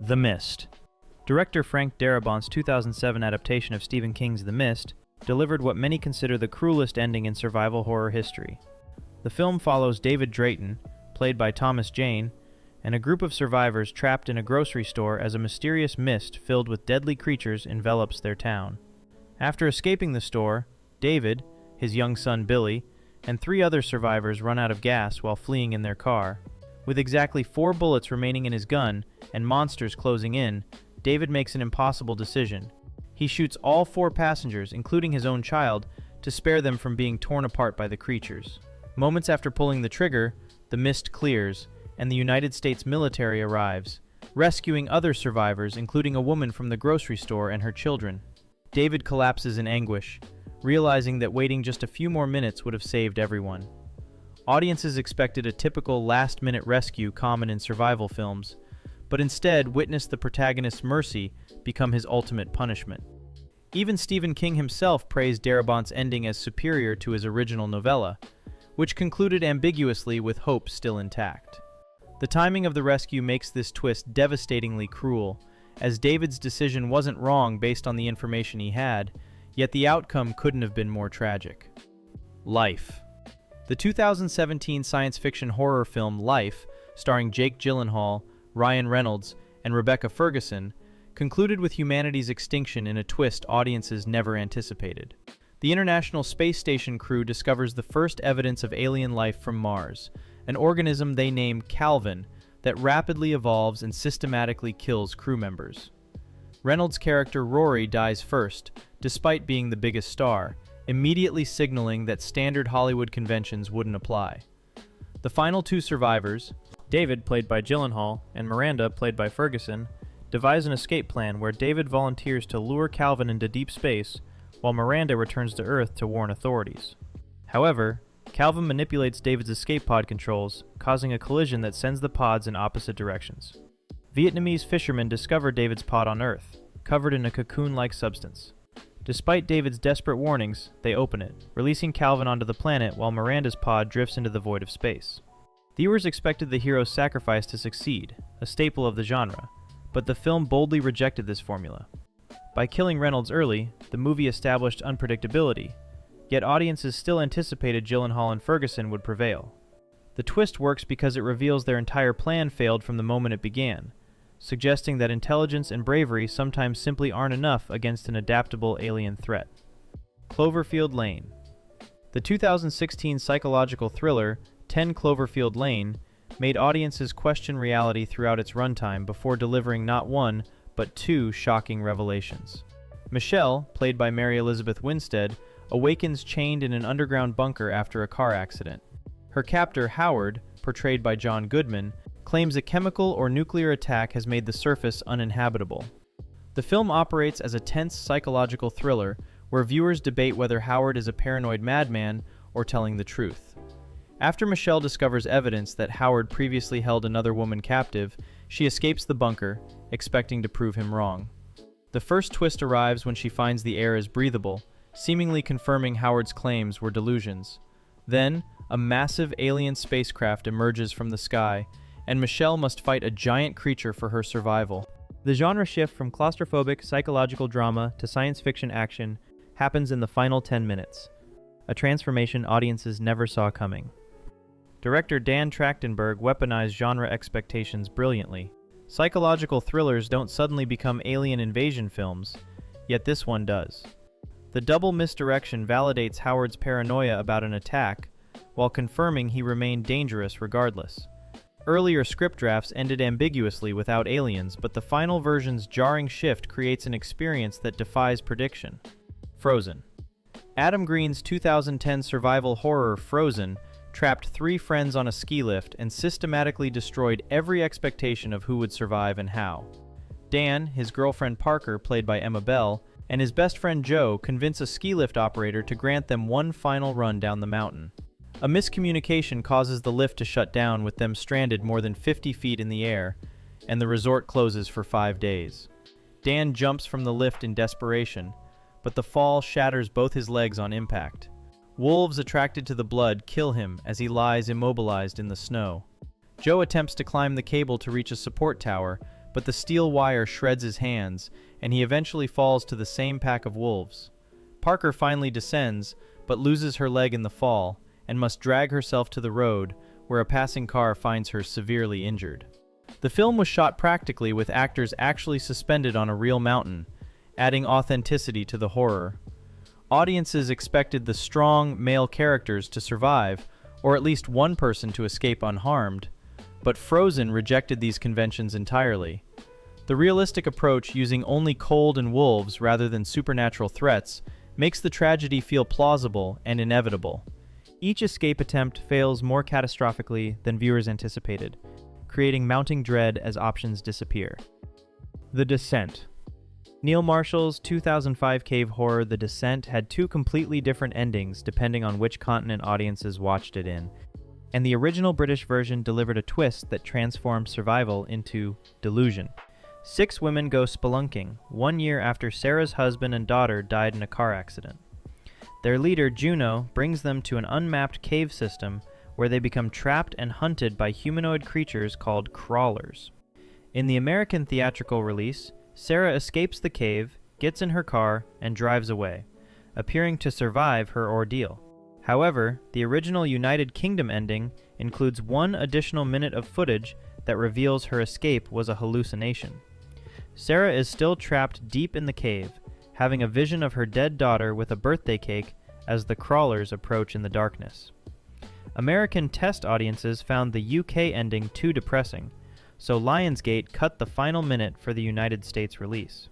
The Mist. Director Frank Darabont's 2007 adaptation of Stephen King's The Mist delivered what many consider the cruelest ending in survival horror history. The film follows David Drayton, played by Thomas Jane, and a group of survivors trapped in a grocery store as a mysterious mist filled with deadly creatures envelops their town. After escaping the store, David, his young son Billy, and 3 other survivors run out of gas while fleeing in their car. With exactly 4 bullets remaining in his gun and monsters closing in, David makes an impossible decision. He shoots all 4 passengers, including his own child, to spare them from being torn apart by the creatures. Moments after pulling the trigger, the mist clears, and the United States military arrives, rescuing other survivors, including a woman from the grocery store and her children. David collapses in anguish, realizing that waiting just a few more minutes would have saved everyone. Audiences expected a typical last-minute rescue common in survival films, but instead witnessed the protagonist's mercy become his ultimate punishment. Even Stephen King himself praised Darabont's ending as superior to his original novella, which concluded ambiguously with hope still intact. The timing of the rescue makes this twist devastatingly cruel, as David's decision wasn't wrong based on the information he had, yet the outcome couldn't have been more tragic. Life. The 2017 science fiction horror film Life, starring Jake Gyllenhaal, Ryan Reynolds, and Rebecca Ferguson, concluded with humanity's extinction in a twist audiences never anticipated. The International Space Station crew discovers the first evidence of alien life from Mars, an organism they name Calvin that rapidly evolves and systematically kills crew members. Reynolds' character Rory dies first, despite being the biggest star, immediately signaling that standard Hollywood conventions wouldn't apply. The final 2 survivors, David, played by Gyllenhaal, and Miranda, played by Ferguson, devise an escape plan where David volunteers to lure Calvin into deep space, while Miranda returns to Earth to warn authorities. However, Calvin manipulates David's escape pod controls, causing a collision that sends the pods in opposite directions. Vietnamese fishermen discover David's pod on Earth, covered in a cocoon-like substance. Despite David's desperate warnings, they open it, releasing Calvin onto the planet while Miranda's pod drifts into the void of space. Viewers expected the hero's sacrifice to succeed, a staple of the genre, but the film boldly rejected this formula. By killing Reynolds early, the movie established unpredictability, yet audiences still anticipated Gyllenhaal and Ferguson would prevail. The twist works because it reveals their entire plan failed from the moment it began, suggesting that intelligence and bravery sometimes simply aren't enough against an adaptable alien threat. Cloverfield Lane. The 2016 psychological thriller 10 Cloverfield Lane made audiences question reality throughout its runtime before delivering not 1, but 2 shocking revelations. Michelle, played by Mary Elizabeth Winstead, awakens chained in an underground bunker after a car accident. Her captor, Howard, portrayed by John Goodman, claims a chemical or nuclear attack has made the surface uninhabitable. The film operates as a tense psychological thriller where viewers debate whether Howard is a paranoid madman or telling the truth. After Michelle discovers evidence that Howard previously held another woman captive, she escapes the bunker, expecting to prove him wrong. The first twist arrives when she finds the air is breathable, seemingly confirming Howard's claims were delusions. Then, a massive alien spacecraft emerges from the sky, and Michelle must fight a giant creature for her survival. The genre shift from claustrophobic psychological drama to science fiction action happens in the final 10 minutes, a transformation audiences never saw coming. Director Dan Trachtenberg weaponized genre expectations brilliantly. Psychological thrillers don't suddenly become alien invasion films, yet this one does. The double misdirection validates Howard's paranoia about an attack, while confirming he remained dangerous regardless. Earlier script drafts ended ambiguously without aliens, but the final version's jarring shift creates an experience that defies prediction. Frozen. Adam Green's 2010 survival horror Frozen trapped 3 friends on a ski lift and systematically destroyed every expectation of who would survive and how. Dan, his girlfriend Parker, played by Emma Bell, and his best friend Joe convince a ski lift operator to grant them one final run down the mountain. A miscommunication causes the lift to shut down, with them stranded more than 50 feet in the air, and the resort closes for 5 days. Dan jumps from the lift in desperation, but the fall shatters both his legs on impact. Wolves attracted to the blood kill him as he lies immobilized in the snow. Joe attempts to climb the cable to reach a support tower, but the steel wire shreds his hands, and he eventually falls to the same pack of wolves. Parker finally descends, but loses her leg in the fall, and must drag herself to the road, where a passing car finds her severely injured. The film was shot practically with actors actually suspended on a real mountain, adding authenticity to the horror. Audiences expected the strong, male characters to survive, or at least one person to escape unharmed, but Frozen rejected these conventions entirely. The realistic approach, using only cold and wolves rather than supernatural threats, makes the tragedy feel plausible and inevitable. Each escape attempt fails more catastrophically than viewers anticipated, creating mounting dread as options disappear. The Descent. Neil Marshall's 2005 cave horror The Descent had two completely different endings depending on which continent audiences watched it in, and the original British version delivered a twist that transformed survival into delusion. 6 women go spelunking 1 year after Sarah's husband and daughter died in a car accident. Their leader, Juno, brings them to an unmapped cave system where they become trapped and hunted by humanoid creatures called crawlers. In the American theatrical release, Sarah escapes the cave, gets in her car, and drives away, appearing to survive her ordeal. However, the original United Kingdom ending includes 1 additional minute of footage that reveals her escape was a hallucination. Sarah is still trapped deep in the cave, having a vision of her dead daughter with a birthday cake as the crawlers approach in the darkness. American test audiences found the UK ending too depressing, so Lionsgate cut the final minute for the United States release.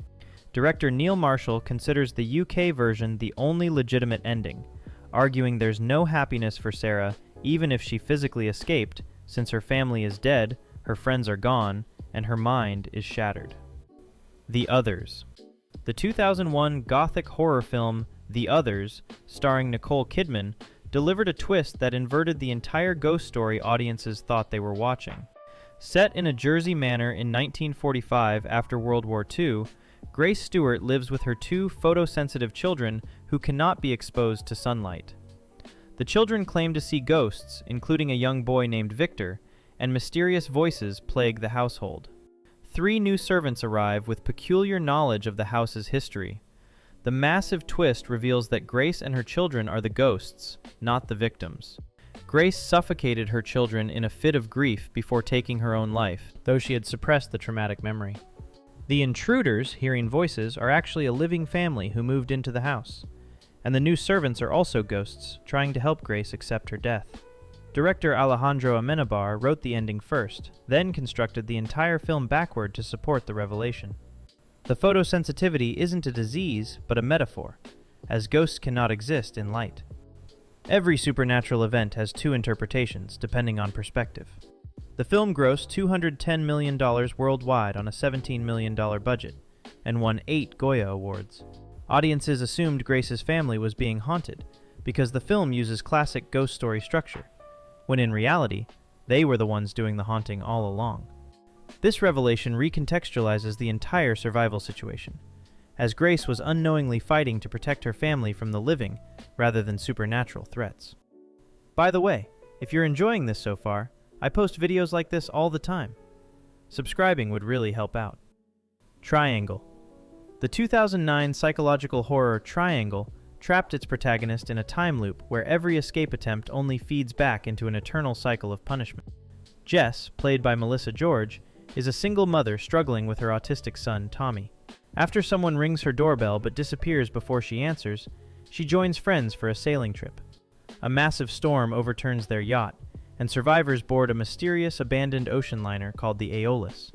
Director Neil Marshall considers the UK version the only legitimate ending, arguing there's no happiness for Sarah even if she physically escaped, since her family is dead, her friends are gone, and her mind is shattered. The Others. The 2001 gothic horror film The Others, starring Nicole Kidman, delivered a twist that inverted the entire ghost story audiences thought they were watching. Set in a Jersey manor in 1945 after World War II, Grace Stewart lives with her 2 photosensitive children who cannot be exposed to sunlight. The children claim to see ghosts, including a young boy named Victor, and mysterious voices plague the household. 3 new servants arrive with peculiar knowledge of the house's history. The massive twist reveals that Grace and her children are the ghosts, not the victims. Grace suffocated her children in a fit of grief before taking her own life, though she had suppressed the traumatic memory. The intruders, hearing voices, are actually a living family who moved into the house, and the new servants are also ghosts, trying to help Grace accept her death. Director Alejandro Amenabar wrote the ending first, then constructed the entire film backward to support the revelation. The photosensitivity isn't a disease, but a metaphor, as ghosts cannot exist in light. Every supernatural event has 2 interpretations, depending on perspective. The film grossed $210 million worldwide on a $17 million budget, and won 8 Goya Awards. Audiences assumed Grace's family was being haunted, because the film uses classic ghost story structure, when in reality, they were the ones doing the haunting all along. This revelation recontextualizes the entire survival situation, as Grace was unknowingly fighting to protect her family from the living rather than supernatural threats. By the way, if you're enjoying this so far, I post videos like this all the time. Subscribing would really help out. Triangle. The 2009 psychological horror Triangle trapped its protagonist in a time loop where every escape attempt only feeds back into an eternal cycle of punishment. Jess, played by Melissa George, is a single mother struggling with her autistic son, Tommy. After someone rings her doorbell but disappears before she answers, she joins friends for a sailing trip. A massive storm overturns their yacht, and survivors board a mysterious abandoned ocean liner called the Aeolus.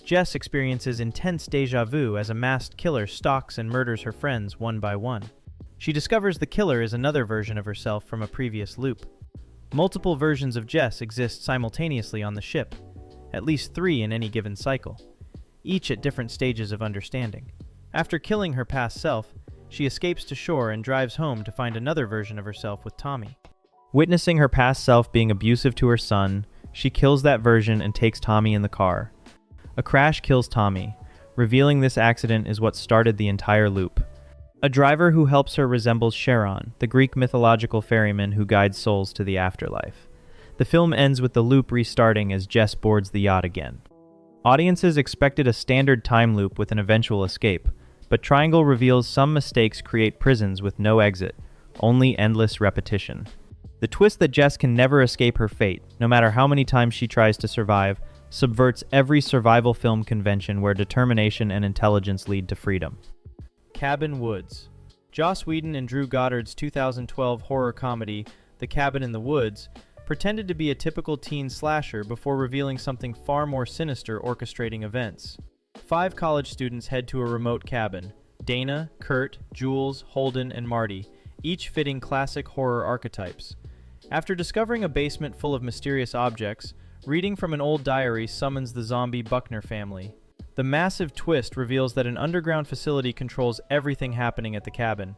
Jess experiences intense déjà vu as a masked killer stalks and murders her friends one by one. She discovers the killer is another version of herself from a previous loop. Multiple versions of Jess exist simultaneously on the ship, at least 3 in any given cycle, each at different stages of understanding. After killing her past self, she escapes to shore and drives home to find another version of herself with Tommy. Witnessing her past self being abusive to her son, she kills that version and takes Tommy in the car. A crash kills Tommy, revealing this accident is what started the entire loop. A driver who helps her resembles Charon, the Greek mythological ferryman who guides souls to the afterlife. The film ends with the loop restarting as Jess boards the yacht again. Audiences expected a standard time loop with an eventual escape, but Triangle reveals some mistakes create prisons with no exit, only endless repetition. The twist that Jess can never escape her fate, no matter how many times she tries to survive, subverts every survival film convention where determination and intelligence lead to freedom. Cabin Woods. Joss Whedon and Drew Goddard's 2012 horror comedy, The Cabin in the Woods, pretended to be a typical teen slasher before revealing something far more sinister orchestrating events. 5 college students head to a remote cabin: Dana, Kurt, Jules, Holden, and Marty, each fitting classic horror archetypes. After discovering a basement full of mysterious objects, reading from an old diary summons the zombie Buckner family. The massive twist reveals that an underground facility controls everything happening at the cabin.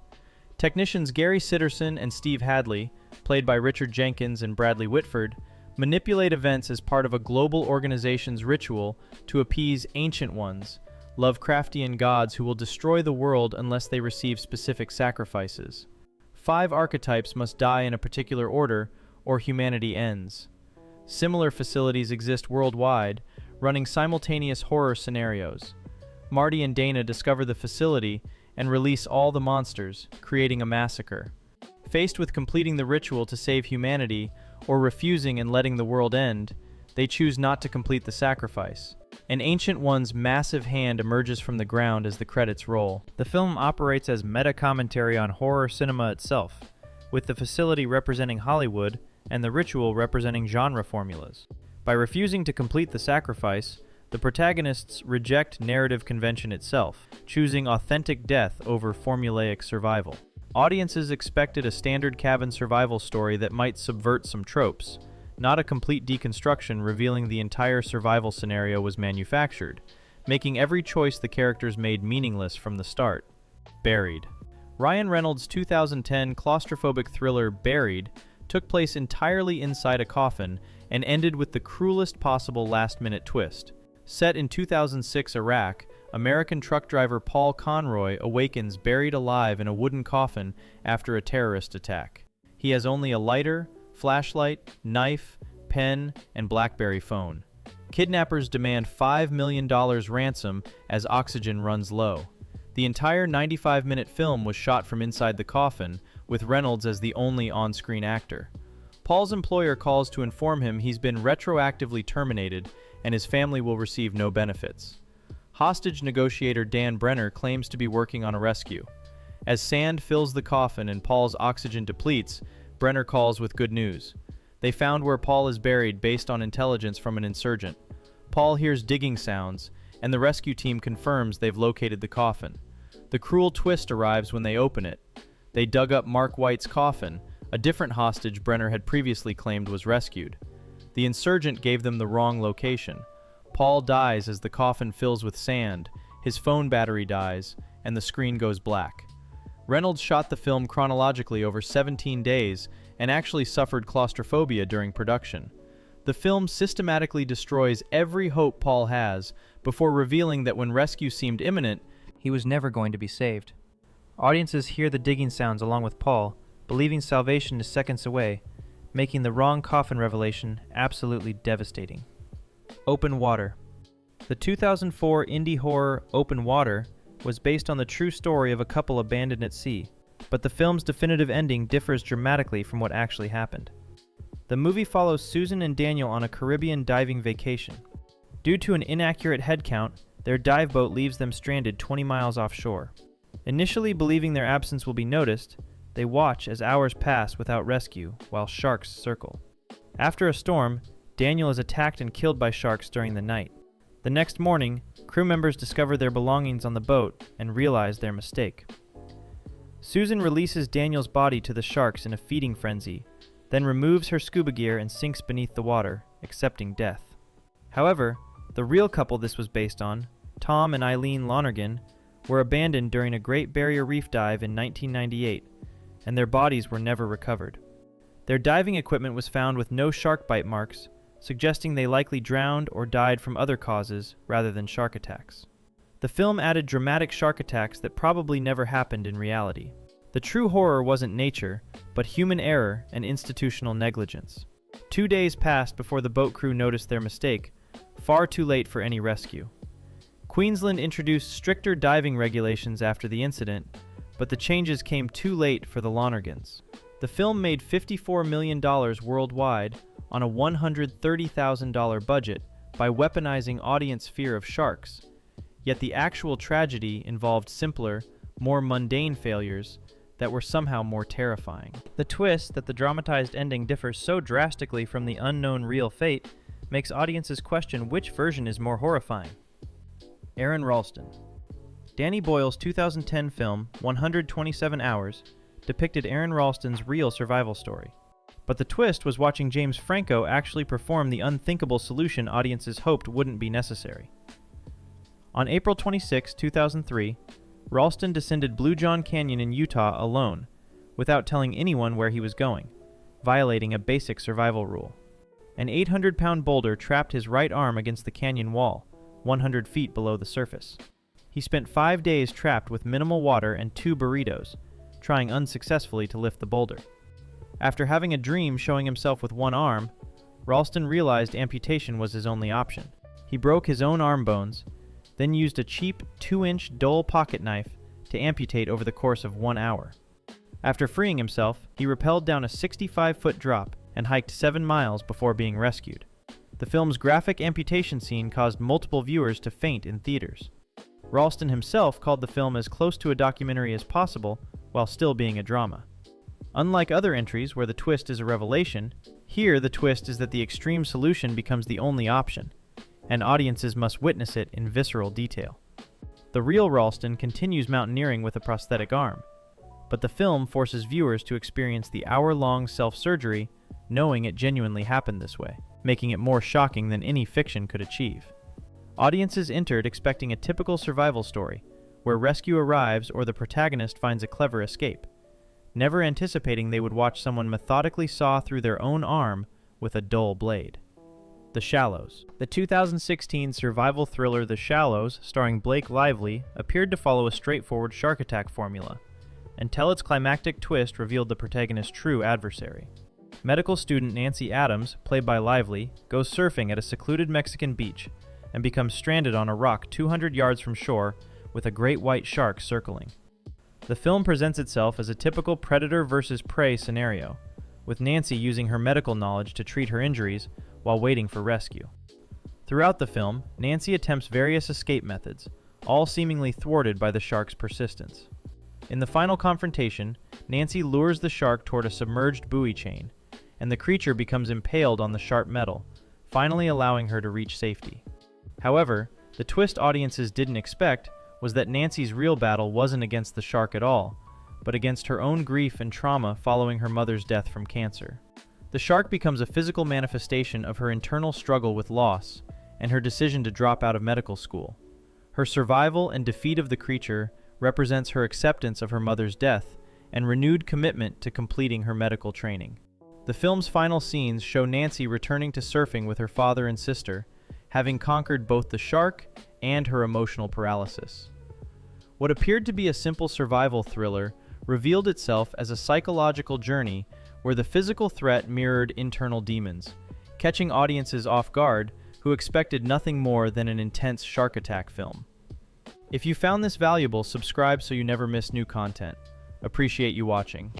Technicians Gary Sitterson and Steve Hadley, played by Richard Jenkins and Bradley Whitford, manipulate events as part of a global organization's ritual to appease Ancient Ones, Lovecraftian gods who will destroy the world unless they receive specific sacrifices. 5 archetypes must die in a particular order, or humanity ends. Similar facilities exist worldwide, running simultaneous horror scenarios. Marty and Dana discover the facility and release all the monsters, creating a massacre. Faced with completing the ritual to save humanity, or refusing and letting the world end, they choose not to complete the sacrifice. An Ancient One's massive hand emerges from the ground as the credits roll. The film operates as meta-commentary on horror cinema itself, with the facility representing Hollywood and the ritual representing genre formulas. By refusing to complete the sacrifice, the protagonists reject narrative convention itself, choosing authentic death over formulaic survival. Audiences expected a standard cabin survival story that might subvert some tropes, not a complete deconstruction revealing the entire survival scenario was manufactured, making every choice the characters made meaningless from the start. Buried. Ryan Reynolds' 2010 claustrophobic thriller Buried took place entirely inside a coffin and ended with the cruelest possible last-minute twist. Set in 2006 Iraq, American truck driver Paul Conroy awakens buried alive in a wooden coffin after a terrorist attack. He has only a lighter, flashlight, knife, pen, and BlackBerry phone. Kidnappers demand $5 million ransom as oxygen runs low. The entire 95-minute film was shot from inside the coffin, with Reynolds as the only on-screen actor. Paul's employer calls to inform him he's been retroactively terminated and his family will receive no benefits. Hostage negotiator Dan Brenner claims to be working on a rescue. As sand fills the coffin and Paul's oxygen depletes, Brenner calls with good news. They found where Paul is buried based on intelligence from an insurgent. Paul hears digging sounds, and the rescue team confirms they've located the coffin. The cruel twist arrives when they open it. They dug up Mark White's coffin, a different hostage Brenner had previously claimed was rescued. The insurgent gave them the wrong location. Paul dies as the coffin fills with sand, his phone battery dies, and the screen goes black. Reynolds shot the film chronologically over 17 days and actually suffered claustrophobia during production. The film systematically destroys every hope Paul has before revealing that when rescue seemed imminent, he was never going to be saved. Audiences hear the digging sounds along with Paul, believing salvation is seconds away, making the wrong coffin revelation absolutely devastating. Open Water. The 2004 indie horror Open Water was based on the true story of a couple abandoned at sea, but the film's definitive ending differs dramatically from what actually happened. The movie follows Susan and Daniel on a Caribbean diving vacation. Due to an inaccurate head count, their dive boat leaves them stranded 20 miles offshore. Initially believing their absence will be noticed, they watch as hours pass without rescue while sharks circle. After a storm, Daniel is attacked and killed by sharks during the night. The next morning, crew members discover their belongings on the boat and realize their mistake. Susan releases Daniel's body to the sharks in a feeding frenzy, then removes her scuba gear and sinks beneath the water, accepting death. However, the real couple this was based on, Tom and Eileen Lonergan, were abandoned during a Great Barrier Reef dive in 1998, and their bodies were never recovered. Their diving equipment was found with no shark bite marks, suggesting they likely drowned or died from other causes rather than shark attacks. The film added dramatic shark attacks that probably never happened in reality. The true horror wasn't nature, but human error and institutional negligence. 2 days passed before the boat crew noticed their mistake, far too late for any rescue. Queensland introduced stricter diving regulations after the incident, but the changes came too late for the Lonergans. The film made $54 million worldwide on a $130,000 budget by weaponizing audience fear of sharks, yet the actual tragedy involved simpler, more mundane failures that were somehow more terrifying. The twist that the dramatized ending differs so drastically from the unknown real fate makes audiences question which version is more horrifying. Aron Ralston. Danny Boyle's 2010 film, 127 Hours, depicted Aron Ralston's real survival story. But the twist was watching James Franco actually perform the unthinkable solution audiences hoped wouldn't be necessary. On April 26, 2003, Ralston descended Blue John Canyon in Utah alone, without telling anyone where he was going, violating a basic survival rule. An 800-pound boulder trapped his right arm against the canyon wall, 100 feet below the surface. He spent 5 days trapped with minimal water and 2 burritos, trying unsuccessfully to lift the boulder. After having a dream showing himself with one arm, Ralston realized amputation was his only option. He broke his own arm bones, then used a cheap 2-inch dull pocket knife to amputate over the course of 1 hour. After freeing himself, he rappelled down a 65-foot drop and hiked 7 miles before being rescued. The film's graphic amputation scene caused multiple viewers to faint in theaters. Ralston himself called the film as close to a documentary as possible while still being a drama. Unlike other entries where the twist is a revelation, here the twist is that the extreme solution becomes the only option, and audiences must witness it in visceral detail. The real Ralston continues mountaineering with a prosthetic arm, but the film forces viewers to experience the hour-long self-surgery knowing it genuinely happened this way, making it more shocking than any fiction could achieve. Audiences entered expecting a typical survival story, where rescue arrives or the protagonist finds a clever escape, never anticipating they would watch someone methodically saw through their own arm with a dull blade. The Shallows. The 2016 survival thriller The Shallows, starring Blake Lively, appeared to follow a straightforward shark attack formula, until its climactic twist revealed the protagonist's true adversary. Medical student Nancy Adams, played by Lively, goes surfing at a secluded Mexican beach and becomes stranded on a rock 200 yards from shore with a great white shark circling. The film presents itself as a typical predator versus prey scenario, with Nancy using her medical knowledge to treat her injuries while waiting for rescue. Throughout the film, Nancy attempts various escape methods, all seemingly thwarted by the shark's persistence. In the final confrontation, Nancy lures the shark toward a submerged buoy chain, and the creature becomes impaled on the sharp metal, finally allowing her to reach safety. However, the twist audiences didn't expect was that Nancy's real battle wasn't against the shark at all, but against her own grief and trauma following her mother's death from cancer. The shark becomes a physical manifestation of her internal struggle with loss and her decision to drop out of medical school. Her survival and defeat of the creature represents her acceptance of her mother's death and renewed commitment to completing her medical training. The film's final scenes show Nancy returning to surfing with her father and sister, having conquered both the shark and her emotional paralysis. What appeared to be a simple survival thriller revealed itself as a psychological journey where the physical threat mirrored internal demons, catching audiences off guard who expected nothing more than an intense shark attack film. If you found this valuable, subscribe so you never miss new content. Appreciate you watching.